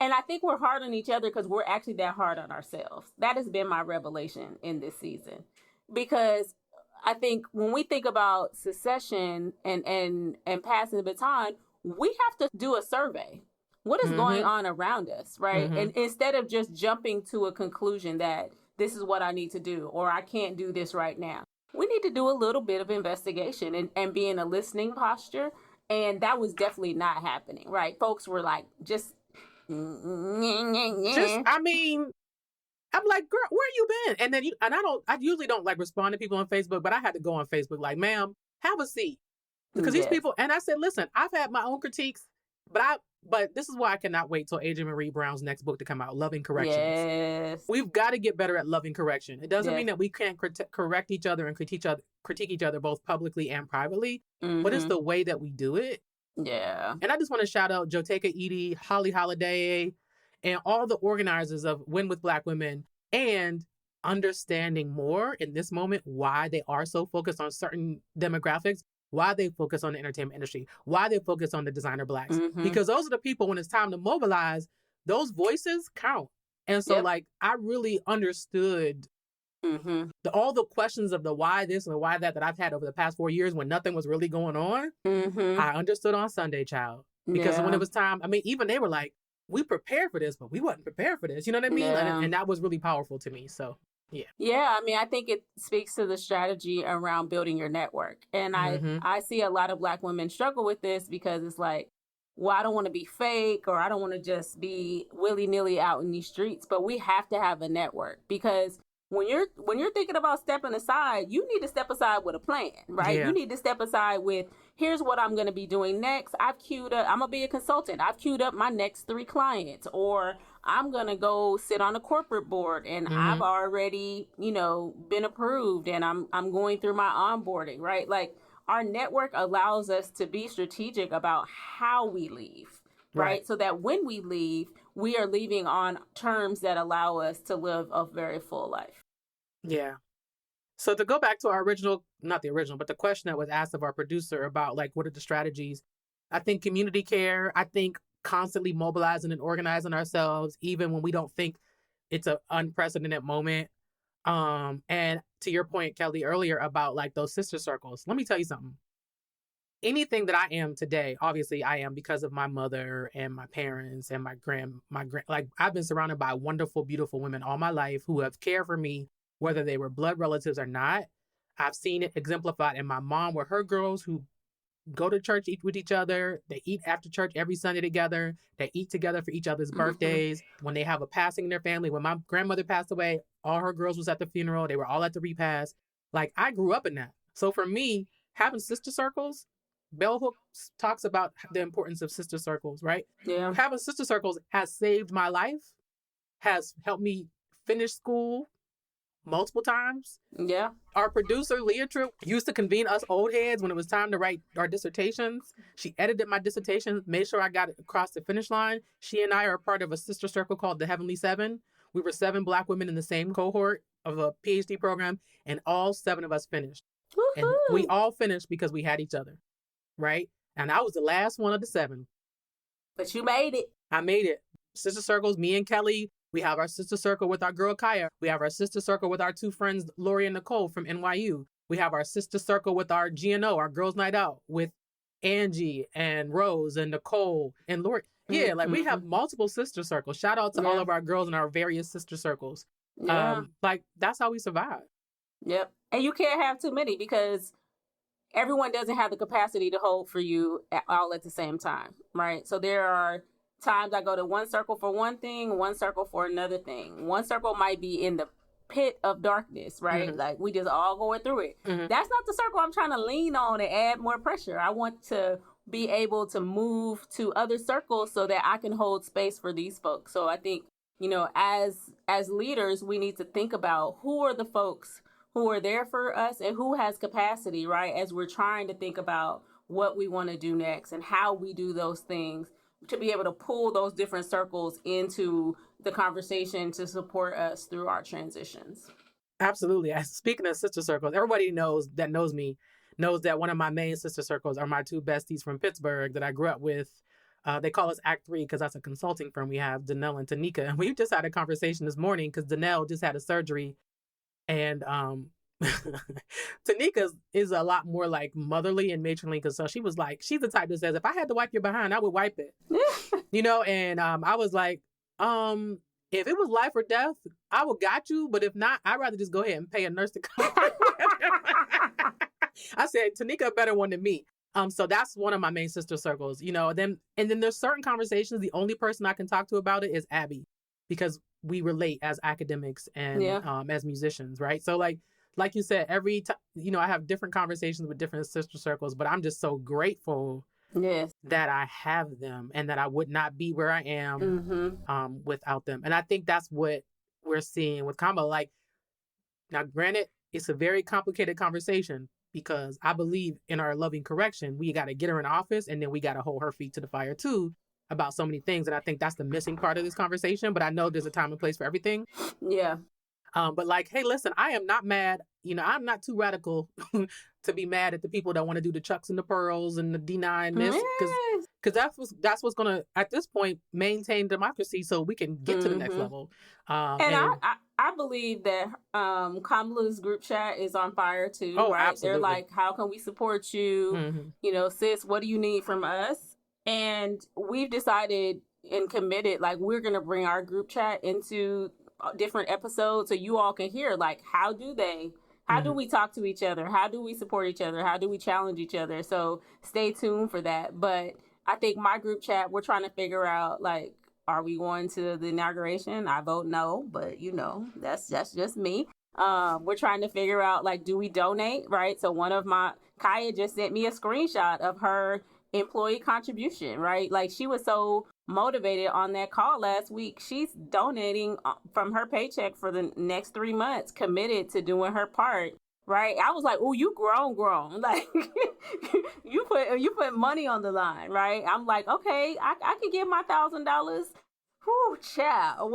And I think we're hard on each other because we're actually that hard on ourselves. That has been my revelation in this season. Because I think when we think about succession and passing the baton, we have to do a survey. What is going on around us, right? And instead of just jumping to a conclusion that this is what I need to do, or I can't do this right now, we need to do a little bit of investigation and be in a listening posture. And that was definitely not happening, right? Folks were like, I mean, I'm like, girl, where you been? And then I usually don't like respond to people on Facebook, but I had to go on Facebook like, ma'am, have a seat. Because these people, and I said, listen, I've had my own critiques, but this is why I cannot wait till Adrienne Marie Brown's next book to come out, Loving Corrections. Yes. We've got to get better at loving correction. It doesn't mean that we can't correct each other and critique each other both publicly and privately, but it's the way that we do it. Yeah. And I just want to shout out Joteka Edie, Holly Holiday, and all the organizers of Win with Black Women, and understanding more in this moment why they are so focused on certain demographics, why they focus on the entertainment industry, why they focus on the designer Blacks. Because those are the people, when it's time to mobilize, those voices count. And so like, I really understood all the questions of the why this and the why that I've had over the past 4 years when nothing was really going on. I understood on Sunday, child. Because when it was time, I mean, even they were like, we prepared for this, but we wasn't prepared for this. You know what I mean? And that was really powerful to me. So, yeah. Yeah, I mean, I think it speaks to the strategy around building your network. And I see a lot of Black women struggle with this because it's like, well, I don't want to be fake, or I don't want to just be willy-nilly out in these streets, but we have to have a network, because when you're thinking about stepping aside, you need to step aside with a plan, right? Yeah. You need to step aside with, here's what I'm going to be doing next. I'm going to be a consultant. I've queued up my next 3 clients, or I'm going to go sit on a corporate board and I've already, been approved and I'm going through my onboarding, right? Like, our network allows us to be strategic about how we leave, right? So that when we leave, we are leaving on terms that allow us to live a very full life. Yeah. So to go back to our not the original, but the question that was asked of our producer about like, what are the strategies? I think community care, I think constantly mobilizing and organizing ourselves, even when we don't think it's an unprecedented moment. And to your point, Kelly, earlier about like those sister circles, let me tell you something. Anything that I am today, obviously I am because of my mother and my parents and my grand, like I've been surrounded by wonderful, beautiful women all my life who have cared for me, whether they were blood relatives or not. I've seen it exemplified in my mom with her girls who go to church, eat with each other. They eat after church every Sunday together. They eat together for each other's birthdays. When they have a passing in their family, when my grandmother passed away, all her girls was at the funeral. They were all at the repast. Like, I grew up in that. So for me, having sister circles, Bell Hooks talks about the importance of sister circles, right? Yeah. Having sister circles has saved my life, has helped me finish school multiple times. Yeah. Our producer, Leah Tripp, used to convene us old heads when it was time to write our dissertations. She edited my dissertation, made sure I got it across the finish line. She and I are a part of a sister circle called the Heavenly Seven. We were 7 Black women in the same cohort of a PhD program, and all 7 of us finished. Woo-hoo. And we all finished because we had each other, right? And I was the last one of the 7. But you made it. I made it. Sister circles, me and Kelly. We have our sister circle with our girl Kaya. We have our sister circle with our 2 friends, Lori and Nicole from NYU. We have our sister circle with our GNO, our Girls Night Out, with Angie and Rose and Nicole and Lori. Yeah, like we have multiple sister circles. Shout out to all of our girls in our various sister circles. Yeah. Like, that's how we survive. Yep. And you can't have too many because everyone doesn't have the capacity to hold for you all at the same time, right? So there are times I go to one circle for one thing, one circle for another thing. One circle might be in the pit of darkness, right? Like, we just all going through it. That's not the circle I'm trying to lean on and add more pressure. I want to be able to move to other circles so that I can hold space for these folks. So I think, as leaders, we need to think about who are the folks who are there for us and who has capacity, right? As we're trying to think about what we want to do next and how we do those things, to be able to pull those different circles into the conversation to support us through our transitions. Absolutely. Speaking of sister circles, everybody knows me knows that one of my main sister circles are my 2 besties from Pittsburgh that I grew up with. They call us Act 3 because that's a consulting firm we have, Danelle and Tanika. And we just had a conversation this morning because Danelle just had a surgery. And Tanika is a lot more like motherly and matronly, because so she was like, she's the type that says, if I had to wipe your behind, I would wipe it. And I was like, if it was life or death, I would got you. But if not, I'd rather just go ahead and pay a nurse to come. I said, Tanika a better one than me. So that's one of my main sister circles, and then there's certain conversations. The only person I can talk to about it is Abby, because we relate as academics and Yeah. as musicians, right? So like you said, every time, I have different conversations with different sister circles, but I'm just so grateful Yes. that I have them and that I would not be where I am Mm-hmm. without them. And I think that's what we're seeing with Kamala. Like, now, granted, it's a very complicated conversation because I believe in our loving correction. We got to get her in office and then we got to hold her feet to the fire too about so many things. And I think that's the missing part of this conversation. But I know there's a time and place for everything. Yeah. But like, hey, listen, I am not mad. I'm not too radical to be mad at the people that want to do the Chucks and the Pearls and the D9 this because that's what's gonna at this point maintain democracy so we can get to the next level. And I believe that Kamala's group chat is on fire too, right? Absolutely. They're like, how can we support you? Sis, what do you need from us? And we've decided and committed, like, we're going to bring our group chat into different episodes so you all can hear, like, how do we talk to each other? How do we support each other? How do we challenge each other? So stay tuned for that. But I think my group chat, we're trying to figure out, like, are we going to the inauguration? I vote no, but that's just me. We're trying to figure out, like, do we donate, right? So Kaya just sent me a screenshot of her employee contribution, right? Like, she was so motivated on that call last week. She's donating from her paycheck for the next 3 months, committed to doing her part. Right. I was like, oh, you grown. Like, you put money on the line. Right. I'm like, okay, I can give my $1,000. Whew, child.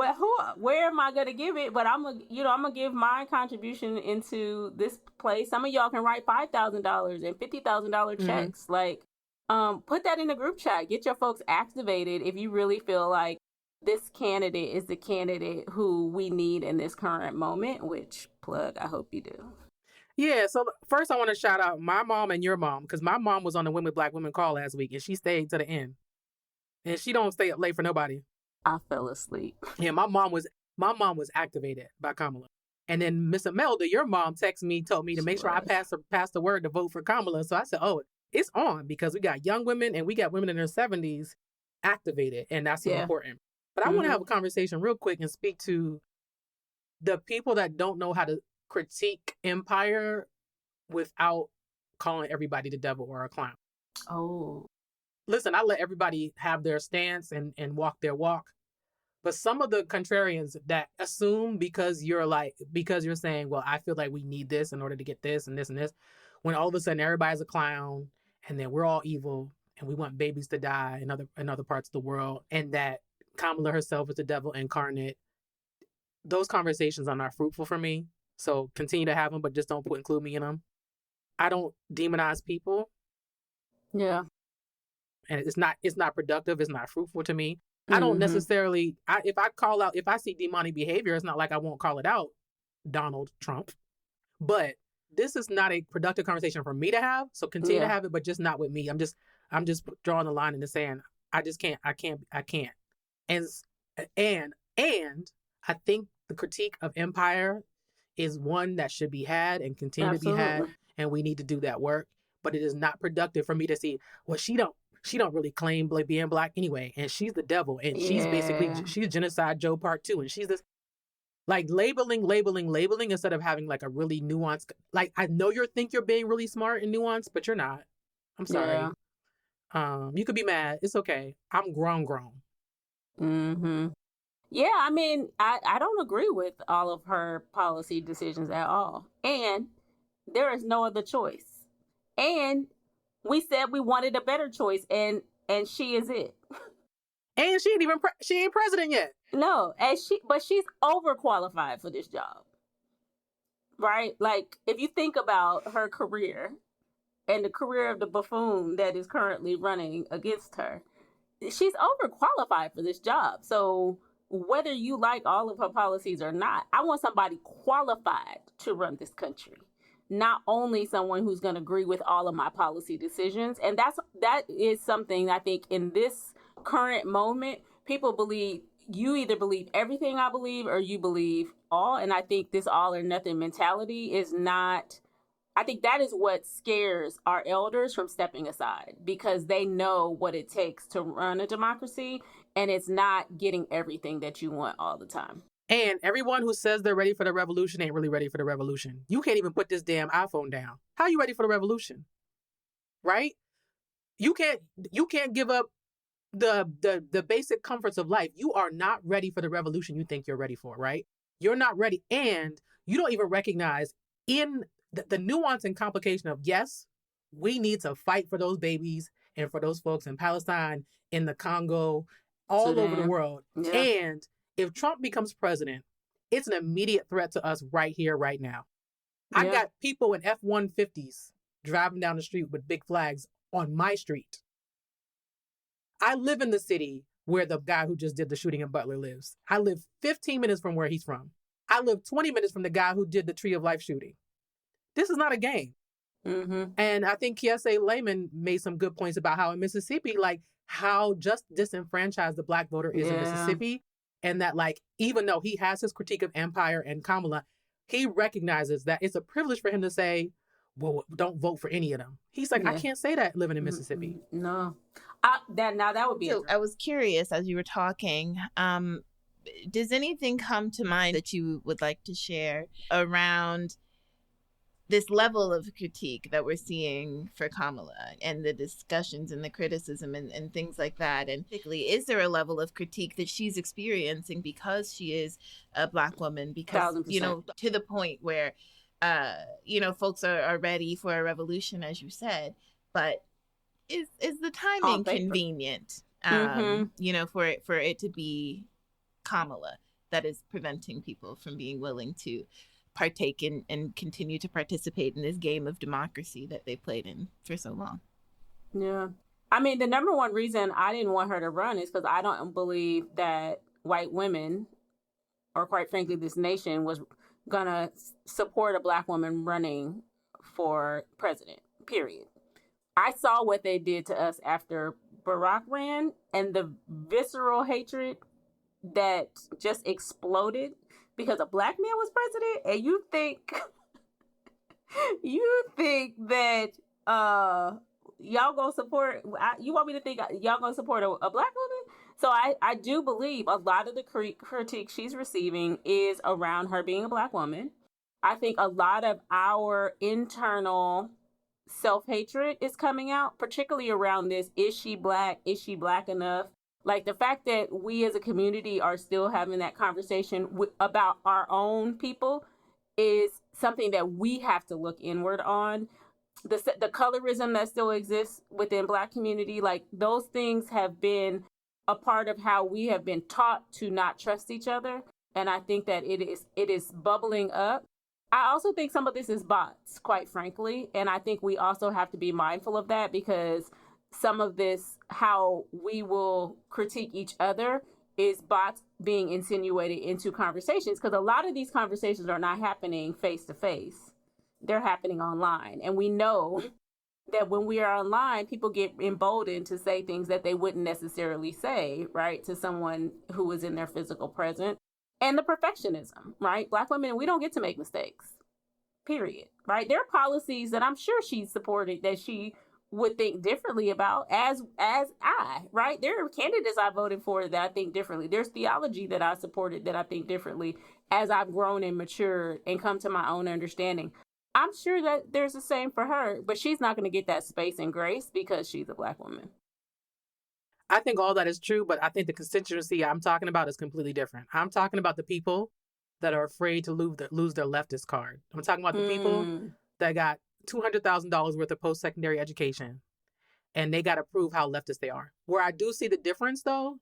Where am I going to give it? But I'm gonna give my contribution into this place. Some of y'all can write $5,000 and $50,000 checks. Like, put that in the group chat. Get your folks activated if you really feel like this candidate is the candidate who we need in this current moment, which, plug, I hope you do. Yeah, so first I want to shout out my mom and your mom, because my mom was on the Women Black Women call last week and she stayed to the end. And she don't stay up late for nobody. I fell asleep. Yeah, my mom was activated by Kamala. And then Miss Imelda, your mom, texted me, told me to make sure I pass the word to vote for Kamala. So I said, oh, it's on, because we got young women and we got women in their 70s activated, and that's important. But I want to have a conversation real quick and speak to the people that don't know how to critique empire without calling everybody the devil or a clown. Oh. Listen, I let everybody have their stance and walk their walk. But some of the contrarians that assume because you're saying, well, I feel like we need this in order to get this and this and this, when all of a sudden everybody's a clown and then we're all evil and we want babies to die in other parts of the world, and that Kamala herself is the devil incarnate, those conversations are not fruitful for me. So continue to have them, but just don't include me in them. I don't demonize people. Yeah. And it's not productive. It's not fruitful to me. I don't necessarily, if I see demonic behavior, it's not like I won't call it out, Donald Trump. But this is not a productive conversation for me to have. So continue to have it, but just not with me. I'm just drawing the line in the sand. I just can't. I can't. And I think the critique of empire is one that should be had and continue to be had, and we need to do that work. But it is not productive for me to see, well, she don't really claim being black anyway, and she's the devil, and she's genocide Joe Part 2, and she's this, like, labeling instead of having like a really nuanced, like, I know you think you're being really smart and nuanced, but you're not. I'm sorry. You could be mad. It's okay. I'm grown. Yeah, I mean, I don't agree with all of her policy decisions at all. And there is no other choice. And we said we wanted a better choice, and she is it. And she ain't president yet. No, but she's overqualified for this job. Right? Like, if you think about her career and the career of the buffoon that is currently running against her, she's overqualified for this job. So whether you like all of her policies or not, I want somebody qualified to run this country. Not only someone who's going to agree with all of my policy decisions. And that is something I think in this current moment, people believe, you either believe everything I believe or you believe all. And I think this all or nothing mentality is not, I think that is what scares our elders from stepping aside, because they know what it takes to run a democracy, and it's not getting everything that you want all the time. And everyone who says they're ready for the revolution ain't really ready for the revolution. You can't even put this damn iPhone down. How are you ready for the revolution? Right? You can't give up the basic comforts of life. You are not ready for the revolution you think you're ready for, right? You're not ready. And you don't even recognize in the nuance and complication of, yes, we need to fight for those babies and for those folks in Palestine, in the Congo, all over the world. Yeah. And if Trump becomes president, it's an immediate threat to us right here, right now. Yeah. I got people in F-150s driving down the street with big flags on my street. I live in the city where the guy who just did the shooting in Butler lives. I live 15 minutes from where he's from. I live 20 minutes from the guy who did the Tree of Life shooting. This is not a game. Mm-hmm. And I think Kiese Layman made some good points about how in Mississippi, like how just disenfranchised the Black voter is in Mississippi. And that, like, even though he has his critique of Empire and Kamala, he recognizes that it's a privilege for him to say, well, don't vote for any of them. He's like, I can't say that living in Mississippi. No. That would be So I was curious as you were talking, does anything come to mind that you would like to share around this level of critique that we're seeing for Kamala and the discussions and the criticism and things like that? And particularly, is there a level of critique that she's experiencing because she is a Black woman? Because, 1000%. you know, to the point where, you know, folks are ready for a revolution, as you said, but is the timing convenient, you know, for it to be Kamala that is preventing people from being willing to partake in and continue to participate in this game of democracy that they played in for so long? Yeah. I mean, the number one reason I didn't want her to run is because I don't believe that white women, or quite frankly, this nation, was going to support a Black woman running for president, period. I saw what they did to us after Barack ran, and the visceral hatred that just exploded because a Black man was president. And you think that y'all gonna support, you want me to think y'all gonna support a Black woman? So I do believe a lot of the critique she's receiving is around her being a Black woman. I think a lot of our internal self-hatred is coming out, particularly around this. Is she Black? Is she Black enough? Like, the fact that we as a community are still having that conversation about our own people is something that we have to look inward on. The colorism that still exists within Black community, like, those things have been a part of how we have been taught to not trust each other. And I think that it is bubbling up. I also think some of this is bots, quite frankly. And I think we also have to be mindful of that, because some of this, how we will critique each other, is bots being insinuated into conversations. Because a lot of these conversations are not happening face to face. They're happening online. And we know that when we are online, people get emboldened to say things that they wouldn't necessarily say, right, to someone who is in their physical presence. And the perfectionism, right? Black women, we don't get to make mistakes, period, right? There are policies that I'm sure she supported that she would think differently about, as I, right? There are candidates I voted for that I think differently. There's theology that I supported that I think differently as I've grown and matured and come to my own understanding. I'm sure that there's the same for her, but she's not going to get that space and grace because she's a Black woman. I think all that is true, but I think the constituency I'm talking about is completely different. I'm talking about the people that are afraid to lose their leftist card. I'm talking about the people that got $200,000 worth of post-secondary education, and they got to prove how leftist they are. Where I do see the difference, though,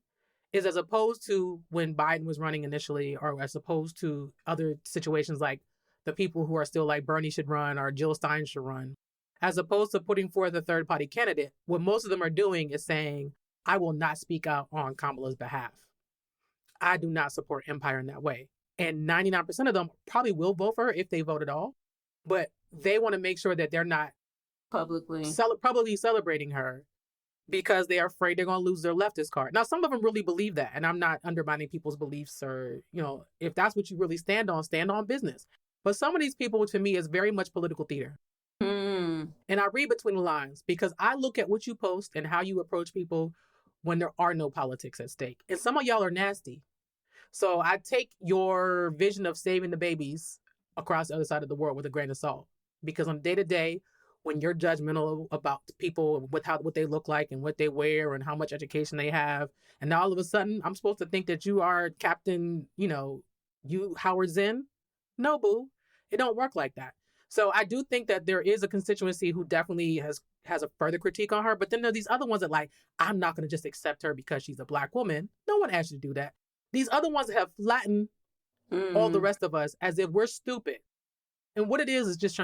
is as opposed to when Biden was running initially, or as opposed to other situations like the people who are still like Bernie should run or Jill Stein should run, as opposed to putting forth a third-party candidate, what most of them are doing is saying, I will not speak out on Kamala's behalf. I do not support Empire in that way. And 99% of them probably will vote for her if they vote at all. But they want to make sure that they're not publicly celebrating her because they are afraid they're going to lose their leftist card. Now, some of them really believe that. And I'm not undermining people's beliefs, or, you know, if that's what you really stand on business. But some of these people, to me, is very much political theater. And I read between the lines because I look at what you post and how you approach people when there are no politics at stake. And some of y'all are nasty. So I take your vision of saving the babies across the other side of the world with a grain of salt, because on day to day, when you're judgmental about people with what they look like and what they wear and how much education they have, and now all of a sudden I'm supposed to think that you are Captain, you Howard Zinn? No, boo, it don't work like that. So I do think that there is a constituency who definitely has a further critique on her, but then there are these other ones that like, I'm not going to just accept her because she's a Black woman. No one asked you to do that. These other ones have flattened all the rest of us as if we're stupid. And what it is just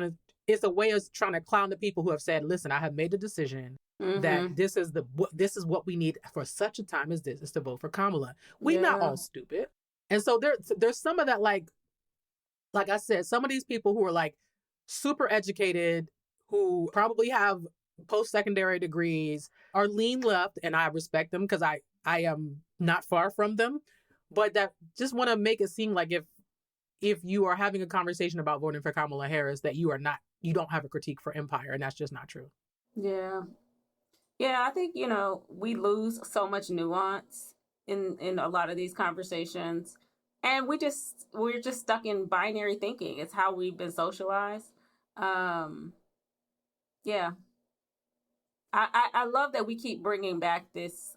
it's a way of trying to clown the people who have said, listen, I have made the decision that this is what we need for such a time as this, is to vote for Kamala. We're not all stupid. And so there's some of that, like I said, some of these people who are like super educated, who probably have post-secondary degrees, are lean left, and I respect them because I am not far from them, but that just want to make it seem like if you are having a conversation about voting for Kamala Harris, that you don't have a critique for Empire, and that's just not true. Yeah. Yeah, I think, we lose so much nuance in a lot of these conversations. And we're just stuck in binary thinking. It's how we've been socialized. Yeah. I love that we keep bringing back this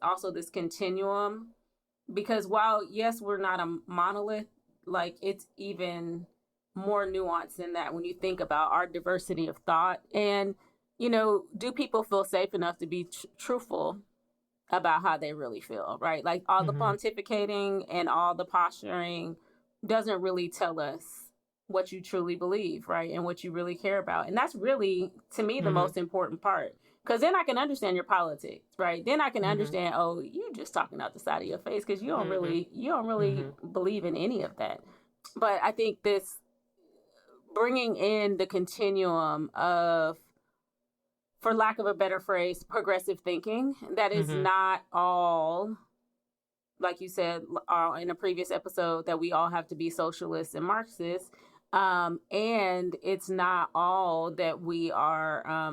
continuum, because while, yes, we're not a monolith, like it's even more nuanced than that when you think about our diversity of thought. And, do people feel safe enough to be truthful about how they really feel, right? Like all the pontificating and all the posturing doesn't really tell us what you truly believe, right? And what you really care about. And that's really, to me, the most important part. Because then I can understand your politics, right? Then I can understand, oh, you're just talking out the side of your face because you don't really believe in any of that. But I think this bringing in the continuum of, for lack of a better phrase, progressive thinking, that is not all, like you said in a previous episode, that we all have to be socialists and Marxists. And it's not all that we are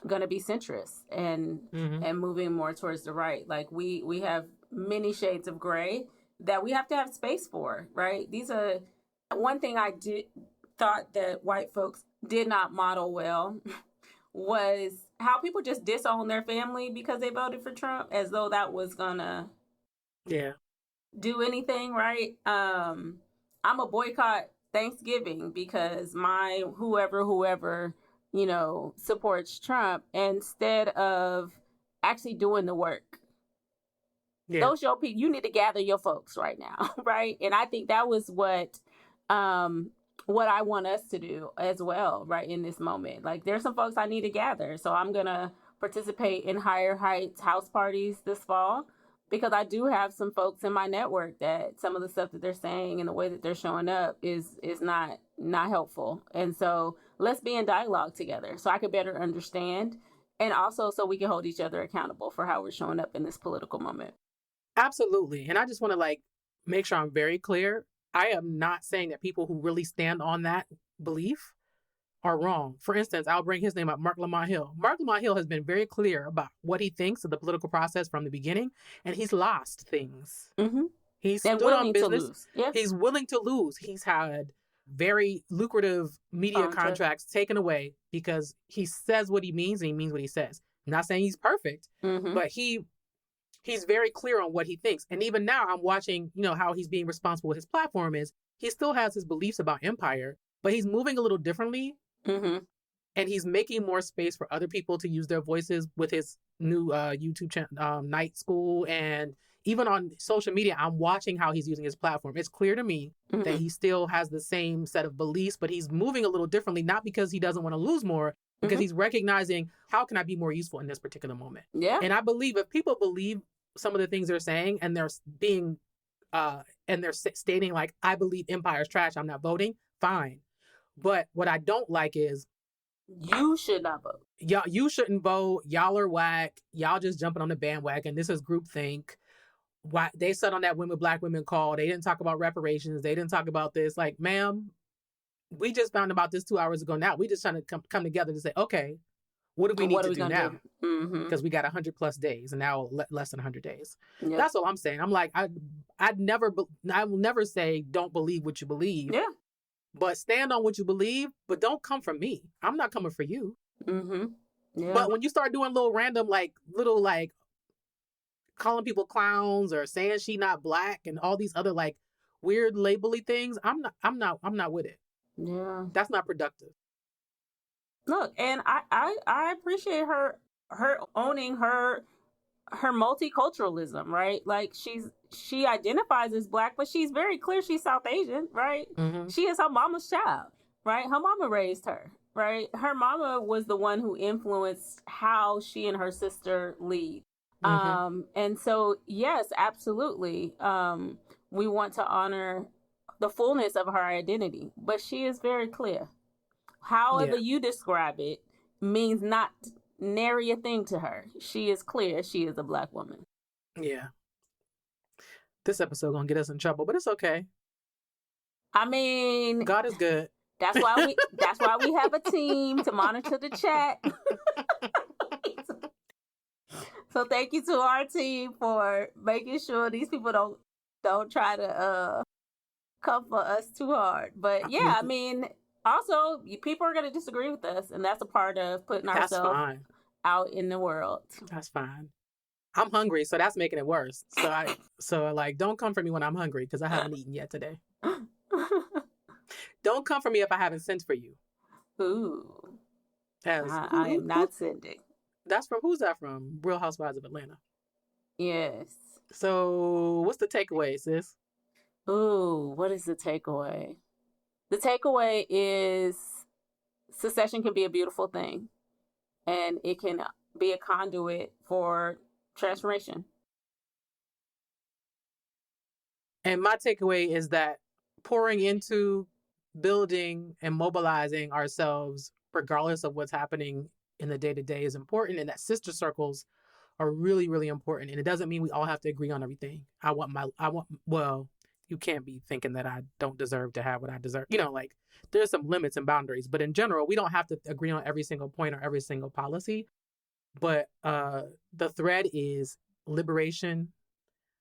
going to be centrist and moving more towards the right. Like we have many shades of gray that we have to have space for, right? These are one thing I thought that white folks did not model well was how people just disown their family because they voted for Trump, as though that was gonna do anything, right? I'm a boycott Thanksgiving because my whoever supports Trump, instead of actually doing the work. Those your people, you need to gather your folks right now, right? And I think that was what I want us to do as well, right, in this moment. Like, there's some folks I need to gather, so I'm gonna participate in Higher Heights house parties this fall, because I do have some folks in my network that some of the stuff that they're saying and the way that they're showing up is not helpful. And so let's be in dialogue together so I could better understand, and also so we can hold each other accountable for how we're showing up in this political moment. Absolutely. And I just want to make sure I'm very clear. I am not saying that people who really stand on that belief are wrong. For instance, I'll bring his name up, Mark Lamont Hill. Mark Lamont Hill has been very clear about what he thinks of the political process from the beginning, and he's lost things. He's stood on business. Yeah. He's willing to lose. He's had very lucrative media contracts taken away because he says what he means and he means what he says. I'm not saying he's perfect, but he's very clear on what he thinks. And even now I'm watching, how he's being responsible with his platform is. He still has his beliefs about empire, but he's moving a little differently. And he's making more space for other people to use their voices with his new YouTube channel, Night School. And even on social media, I'm watching how he's using his platform. It's clear to me that he still has the same set of beliefs, but he's moving a little differently, not because he doesn't want to lose more, because he's recognizing, how can I be more useful in this particular moment? Yeah. And I believe if people believe some of the things they're saying and they're being, and they're stating like, I believe empire's trash, I'm not voting, fine. But what I don't like is, you should not vote. You shouldn't vote. Y'all are whack. Y'all just jumping on the bandwagon. This is groupthink. Why they said on that Black Women call, they didn't talk about reparations. They didn't talk about this. Like, ma'am, we just found about this 2 hours ago. Now we just trying to come together to say, okay, What do we need What are to we do gonna now? do? Mm-hmm. Because we got 100+ days and now less than 100 days. Yep. That's all I'm saying. I'm like, I will never say don't believe what you believe. Yeah. But stand on what you believe, but don't come for me. I'm not coming for you. Mm-hmm. Yeah. But when you start doing little random, little calling people clowns or saying she not black and all these other weird labely things, I'm not with it. Yeah. That's not productive. Look, and I appreciate her owning her multiculturalism, right? Like she identifies as black, but she's very clear she's South Asian, right? Mm-hmm. She is her mama's child, right? Her mama raised her, right? Her mama was the one who influenced how she and her sister lead. Mm-hmm. And so, yes, absolutely. We want to honor the fullness of her identity, but she is very clear. However you describe it means not nary a thing to her. She is clear she is a black woman. Yeah. This episode gonna get us in trouble, but it's okay. I mean, God is good. That's why we have a team to monitor the chat. So thank you to our team for making sure these people don't try to come for us too hard. But yeah, I mean, also people are going to disagree with us, and that's a part of putting ourselves out in the world. That's fine. I'm hungry, so that's making it worse. So don't come for me when I'm hungry because I haven't eaten yet today. Don't come for me if I haven't sent for you. Ooh. I am not sending. Who's that from? Real Housewives of Atlanta. Yes. So what's the takeaway, sis? Ooh, what is the takeaway? The takeaway is secession can be a beautiful thing, and it can be a conduit for transformation. And my takeaway is that pouring into building and mobilizing ourselves, regardless of what's happening in the day-to-day, is important, and that sister circles are really, really important. And it doesn't mean we all have to agree on everything. Well, you can't be thinking that I don't deserve to have what I deserve. There's some limits and boundaries, but in general, we don't have to agree on every single point or every single policy. But the thread is liberation,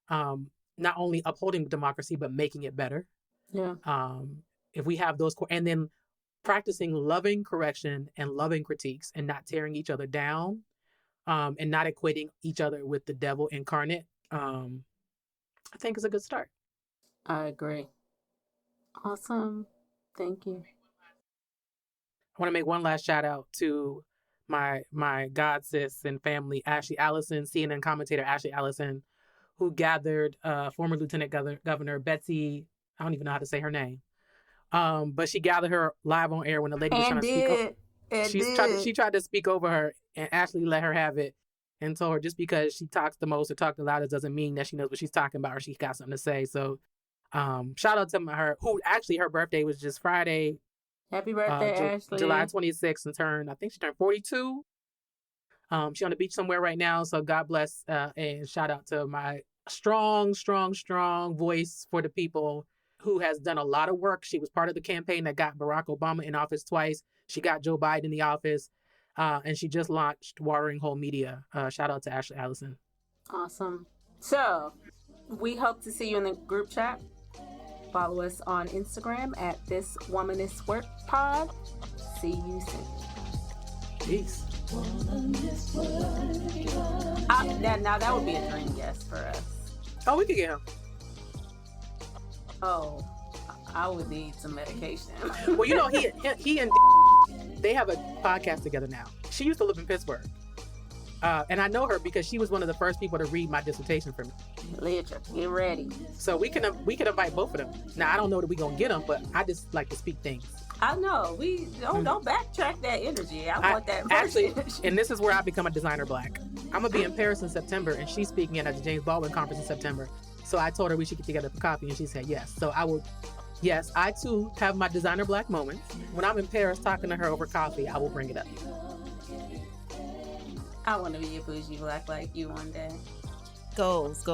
not only upholding democracy, but making it better. Yeah. If we have those, and then practicing loving correction and loving critiques and not tearing each other down, and not equating each other with the devil incarnate, I think is a good start. I agree. Awesome. Thank you. I want to make one last shout out to my god sis and family, Ashley Allison, CNN commentator Ashley Allison, who gathered former Lieutenant Governor Betsy, I don't even know how to say her name, but she gathered her live on air when the lady was trying to speak. She tried to speak over her, and Ashley let her have it and told her just because she talks the most or talks the loudest doesn't mean that she knows what she's talking about or she got something to say. So shout out to her, who actually her birthday was just Friday. Happy birthday, Ashley. July 26th, I think she turned 42. She's on the beach somewhere right now, so God bless, and shout out to my strong voice for the people, who has done a lot of work. She was part of the campaign that got Barack Obama in office twice. She got Joe Biden in the office, and she just launched Watering Hole Media. Shout out to Ashley Allison. Awesome. So we hope to see you in the group chat. Follow us on Instagram at This Womanist Work Pod. See you soon. Peace. Now that would be a dream guest for us. Oh, we could get him. Oh, I would need some medication. Well, he and they have a podcast together now. She used to live in Pittsburgh. And I know her because she was one of the first people to read my dissertation for me. Lidra, get ready. So we can invite both of them. Now, I don't know that we're going to get them, but I just like to speak things. I know. We don't backtrack that energy. I want that actually, and this is where I become a designer black. I'm going to be in Paris in September, and she's speaking at the James Baldwin conference in September. So I told her we should get together for coffee, and she said yes. So I too have my designer black moments. When I'm in Paris talking to her over coffee, I will bring it up. I want to be a bougie black like you one day. Goals.